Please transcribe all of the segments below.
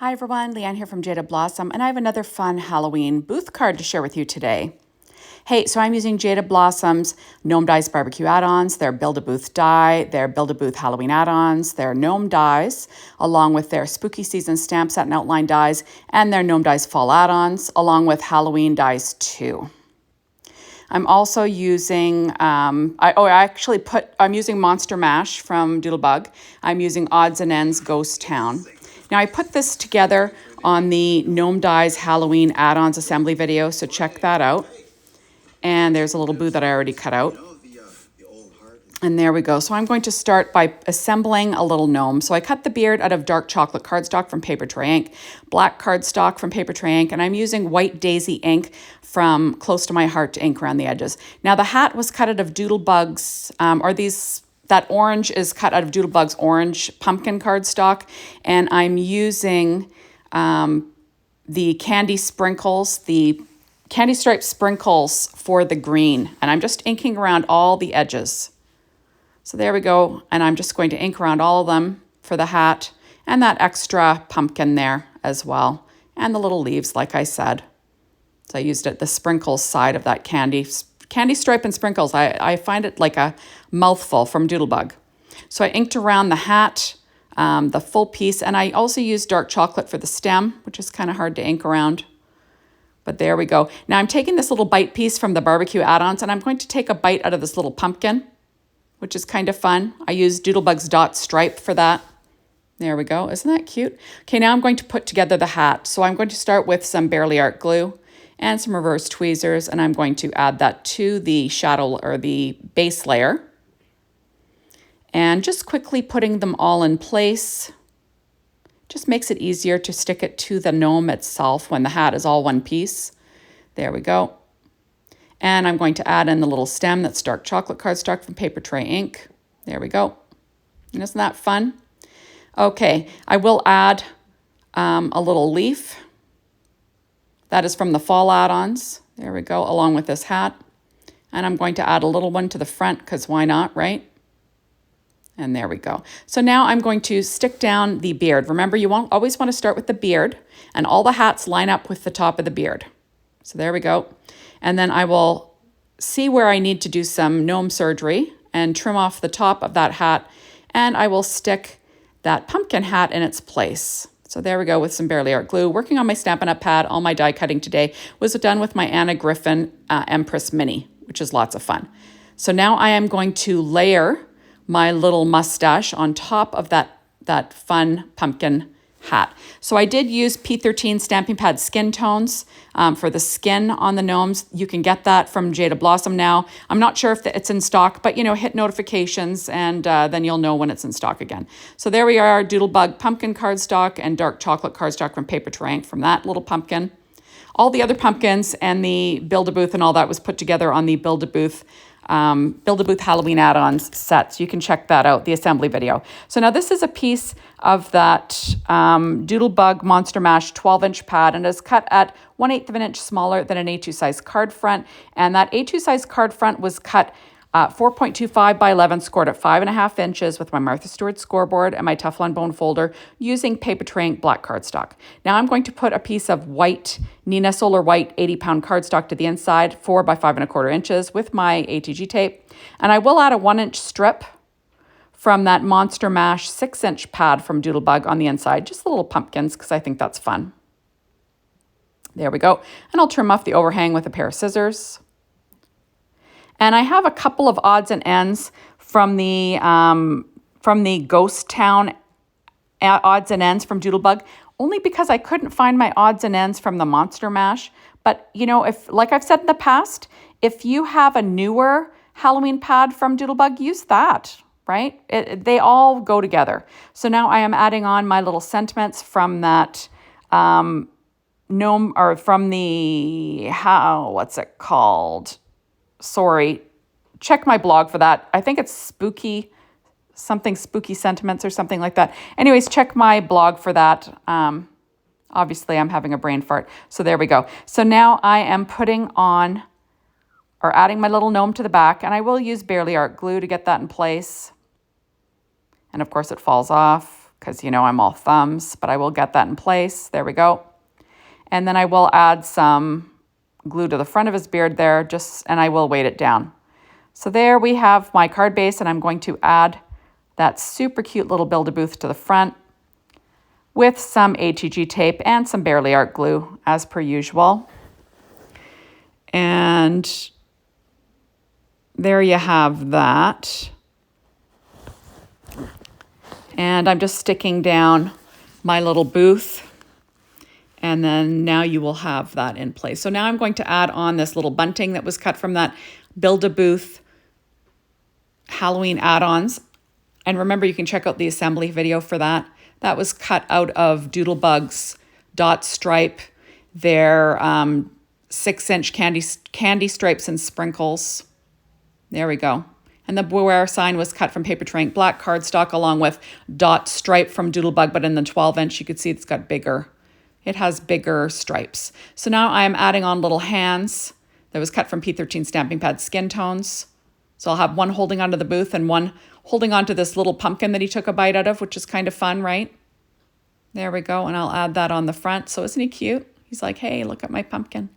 Hi everyone, Leanne here from Jaded Blossom, and I have another fun Halloween booth card to share with you today. Hey, so I'm using Jaded Blossom's Gnome Dies BBQ Add Ons, their Build-A-Booth die, their Build-A-Booth Halloween Add Ons, their Gnome dies, along with their Spooky Season stamp set and outline dies, and their Gnome Dies Fall Add Ons, along with Halloween dies too. I'm also using, I'm using Monster Mash from Doodlebug. I'm using Odds and Ends Ghost Town. Now I put this together on the Gnome Dies Halloween Add-ons assembly video, so check that out. And there's a little boo that I already cut out. And there we go. So I'm going to start by assembling a little gnome. So I cut the beard out of dark chocolate cardstock from Paper Tray Ink, black cardstock from Paper Tray Ink, and I'm using white daisy ink from Close to My Heart to ink around the edges. Now the hat was cut out of Doodlebug's, that orange is cut out of Doodlebug's orange pumpkin cardstock, and I'm using the candy sprinkles, the candy stripe sprinkles for the green, and I'm just inking around all the edges. So there we go, and I'm just going to ink around all of them for the hat, and that extra pumpkin there as well, and the little leaves, like I said. So I used the sprinkles side of that candy stripe and sprinkles. I find it like a mouthful from Doodlebug. So I inked around the hat, the full piece, and I also used dark chocolate for the stem, which is kind of hard to ink around. But there we go. Now I'm taking this little bite piece from the BBQ Add-ons, and I'm going to take a bite out of this little pumpkin, which is kind of fun. I used Doodlebug's dot stripe for that. There we go. Isn't that cute? Okay, now I'm going to put together the hat. So I'm going to start with some Barely Art glue and some reverse tweezers, and I'm going to add that to the shadow or the base layer. And just quickly putting them all in place just makes it easier to stick it to the gnome itself when the hat is all one piece. There we go. And I'm going to add in the little stem that's dark chocolate cardstock from Paper Tray Ink. There we go. And isn't that fun? Okay, I will add a little leaf. That is from the Fall Add Ons. There we go, along with this hat. And I'm going to add a little one to the front because why not, right? And there we go. So now I'm going to stick down the beard. Remember, you always want to start with the beard, and all the hats line up with the top of the beard. So there we go. And then I will see where I need to do some gnome surgery and trim off the top of that hat, and I will stick that pumpkin hat in its place. So there we go with some Barely Art glue. Working on my Stampin' Up! Pad, all my die cutting today was done with my Anna Griffin Empress Mini, which is lots of fun. So now I am going to layer my little mustache on top of that fun pumpkin hat. So I did use P13 Stamping Pad Skin Tones for the skin on the gnomes. You can get that from Jaded Blossom now. I'm not sure if it's in stock, but hit notifications and then you'll know when it's in stock again. So there we are, Doodlebug pumpkin cardstock and dark chocolate cardstock from Paper Tray Ink from that little pumpkin. All the other pumpkins and the Build-A-Booth and all that was put together on the Build-A-Booth Halloween Add Ons set. So you can check that out, the assembly video. So now this is a piece of that Doodlebug Monster Mash 12-inch pad, and is cut at 1/8 of an inch smaller than an A2 size card front. And that A2 size card front was cut 4.25 by 11, scored at 5.5 inches with my Martha Stewart scoreboard and my Teflon bone folder using Paper Tray Ink black cardstock. Now I'm going to put a piece of white Nina Solar White 80-pound cardstock to the inside, 4 by 5.25 inches with my ATG tape. And I will add a 1-inch strip from that Monster Mash 6-inch pad from Doodlebug on the inside, just the little pumpkins because I think that's fun. There we go. And I'll trim off the overhang with a pair of scissors. And I have a couple of odds and ends from the Ghost Town odds and ends from Doodlebug, only because I couldn't find my odds and ends from the Monster Mash. But, if, like I've said in the past, if you have a newer Halloween pad from Doodlebug, use that, right? They all go together. So now I am adding on my little sentiments from that gnome, or from the, what's it called? Sorry, check my blog for that. I think it's spooky sentiments or something like that. Anyways, check my blog for that. Obviously, I'm having a brain fart. So there we go. So now I am putting on, or adding my little gnome to the back, and I will use Barely Art glue to get that in place. And of course, it falls off. because you know I'm all thumbs, but I will get that in place. There we go. And then I will add some glue to the front of his beard there, and I will weight it down. So there we have my card base, and I'm going to add that super cute little Build-A-Booth to the front with some HEG tape and some Barely Art glue as per usual. And there you have that. And I'm just sticking down my little booth. And then now you will have that in place. So now I'm going to add on this little bunting that was cut from that Build-A-Booth Halloween add-ons. And remember, you can check out the assembly video for that. That was cut out of Doodlebug's dot stripe, their 6-inch candy stripes and sprinkles. There we go. And the Beware sign was cut from paper tray ink black cardstock along with dot stripe from Doodlebug, but in the 12-inch, you could see it's got bigger. It has bigger stripes. So now I am adding on little hands that was cut from P13 Stamping Pad Skin Tones. So I'll have one holding onto the booth and one holding onto this little pumpkin that he took a bite out of, which is kind of fun, right? There we go. And I'll add that on the front. So isn't he cute? He's like, hey, look at my pumpkin.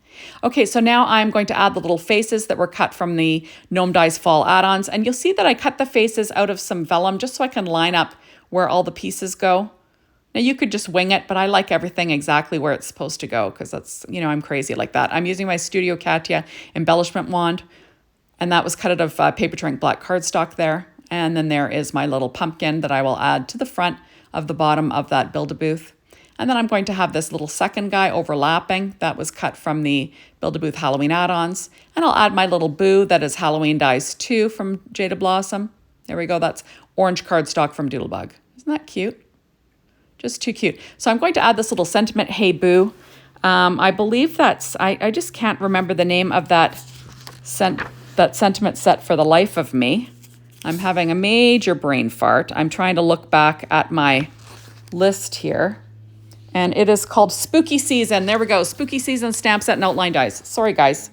Okay, so now I'm going to add the little faces that were cut from the Gnome Dies Fall Add-ons. And you'll see that I cut the faces out of some vellum just so I can line up where all the pieces go. Now you could just wing it, but I like everything exactly where it's supposed to go because that's, you know, I'm crazy like that. I'm using my Studio Katia embellishment wand, and that was cut out of paper tray ink black cardstock there. And then there is my little pumpkin that I will add to the front of the bottom of that Build-A-Booth. And then I'm going to have this little second guy overlapping. That was cut from the Build-A-Booth Halloween add-ons. And I'll add my little boo that is Halloween Dies 2 from Jaded Blossom. There we go. That's orange cardstock from Doodlebug. Isn't that cute? Just too cute. So I'm going to add this little sentiment, Hey Boo. I believe that's, I just can't remember the name of that sentiment set for the life of me. I'm having a major brain fart. I'm trying to look back at my list here. And it is called Spooky Season. There we go. Spooky Season stamp set and outline dies. Sorry, guys.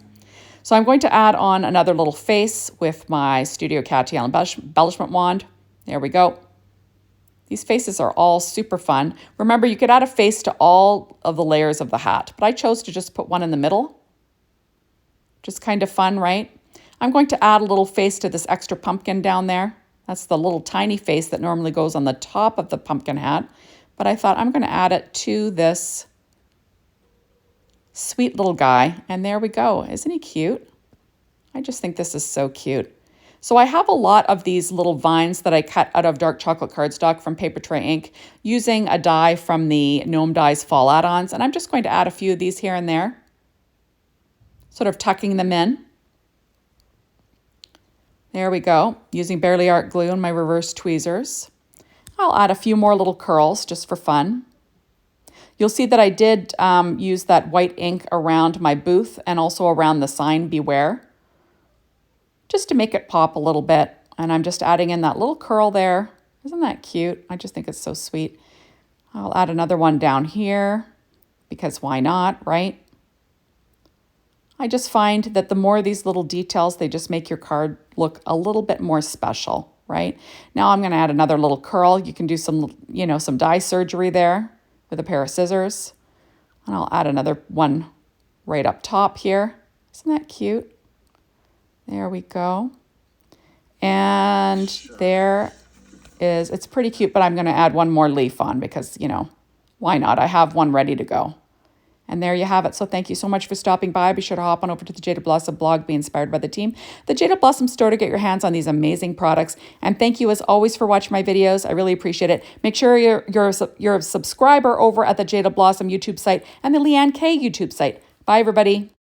So I'm going to add on another little face with my Studio Katia embellishment wand. There we go. These faces are all super fun. Remember, you could add a face to all of the layers of the hat, but I chose to just put one in the middle. Just kind of fun, right? I'm going to add a little face to this extra pumpkin down there. That's the little tiny face that normally goes on the top of the pumpkin hat. But I thought I'm going to add it to this sweet little guy. And there we go. Isn't he cute? I just think this is so cute. So I have a lot of these little vines that I cut out of dark chocolate cardstock from paper tray ink using a die from the Gnome Dies Fall Add-ons. And I'm just going to add a few of these here and there, sort of tucking them in. There we go, using Barely Art glue and my reverse tweezers. I'll add a few more little curls just for fun. You'll see that I did use that white ink around my booth and also around the sign Beware, just to make it pop a little bit. And I'm just adding in that little curl there. Isn't that cute? I just think it's so sweet. I'll add another one down here because why not, right? I just find that the more of these little details, they just make your card look a little bit more special, right? Now I'm going to add another little curl. You can do some, you know, some die surgery there with a pair of scissors. And I'll add another one right up top here. Isn't that cute? There we go. And there is, it's pretty cute, but I'm going to add one more leaf on because, you know, why not? I have one ready to go. And there you have it. So thank you so much for stopping by. Be sure to hop on over to the Jaded Blossom blog, be inspired by the team, the Jaded Blossom store to get your hands on these amazing products. And thank you as always for watching my videos. I really appreciate it. Make sure you're a subscriber over at the Jaded Blossom YouTube site and the Leanne K YouTube site. Bye, everybody.